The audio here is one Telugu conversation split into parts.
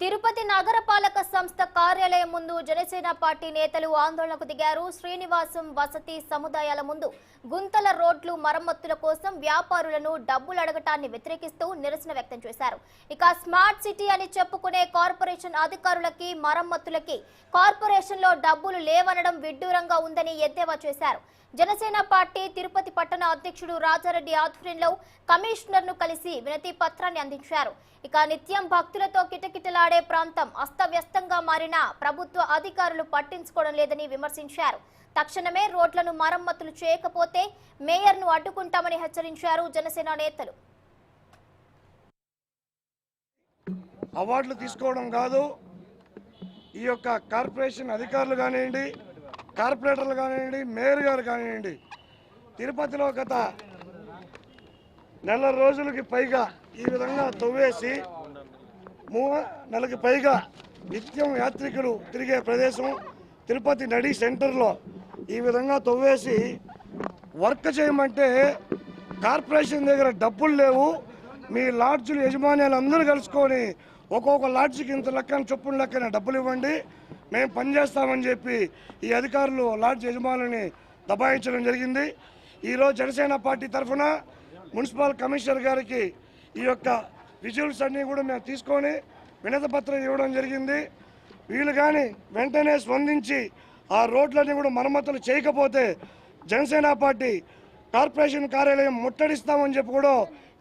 తిరుపతి నగరపాలక సంస్థ కార్యాలయం ముందు జనసేన పార్టీ నేతలు ఆందోళనకు దిగారు. శ్రీనివాసం వసతి సముదాయాల ముందు గుంతల రోడ్లు మరమ్మతుల కోసం వ్యాపారులను డబ్బులు అడగటాన్ని వ్యతిరేకిస్తూ నిరసన వ్యక్తం చేశారు. ఇక స్మార్ట్ సిటీ అని చెప్పుకునే కార్పొరేషన్ అధికారులకి మరమ్మతులకి కార్పొరేషన్లో డబ్బులు లేవనడం విడ్డూరంగా ఉందని ఎద్దేవా చేశారు. జనసేన పార్టీ తిరుపతి పట్టణ అధ్యక్షుడు రాజారెడ్డి ఆధ్వర్యంలో కమిషనర్ను కలిసి వినతి పత్రాన్ని అందించారు. ఇక నిత్యం భక్తులతో కిటకిటలాడే ప్రాంతం అస్తవ్యస్తంగా మారిన ప్రభుత్వ అధికారులు పట్టించుకోవడం లేదని విమర్శించారు. తక్షణమే రోడ్లను మరమ్మతులు చేయకపోతే మేయర్ను అడ్డుకుంటామని హెచ్చరించారు జనసేన నేతలు. అవార్డులు తీసుకోవడం కాదు, ఈ యొక్క కార్పొరేషన్ అధికారులు కానివ్వండి, కార్పొరేటర్లు కానివ్వండి, మేయర్ గారు కానివ్వండి, తిరుపతిలో గత నెల రోజులకి పైగా ఈ విధంగా తవ్వేసి నెలకి పైగా నిత్యం యాత్రికులు తిరిగే ప్రదేశం తిరుపతి నడి సెంటర్లో ఈ విధంగా తవ్వేసి వర్క్ చేయమంటే కార్పొరేషన్ దగ్గర డబ్బులు లేవు, మీ లాడ్జులు యజమానులు అందరూ కలుసుకొని ఒక్కొక్క లాడ్జికి ఇంత లెక్కన చొప్పున లెక్కన డబ్బులు ఇవ్వండి, మేము పనిచేస్తామని చెప్పి ఈ అధికారులు లాడ్జ్ యజమానులని దబాయించడం జరిగింది. ఈరోజు జనసేన పార్టీ తరఫున మున్సిపల్ కమిషనర్ గారికి ఈ యొక్క విజువల్స్ అన్నీ కూడా మేము తీసుకొని వినతి పత్రం ఇవ్వడం జరిగింది. వీళ్ళు కానీ వెంటనే స్పందించి ఆ రోడ్లన్నీ కూడా మరమ్మతులు చేయకపోతే జనసేన పార్టీ కార్పొరేషన్ కార్యాలయం ముట్టడిస్తామని చెప్పి కూడా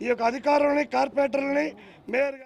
ఈ యొక్క అధికారులని, కార్పొరేటర్లని, మేయర్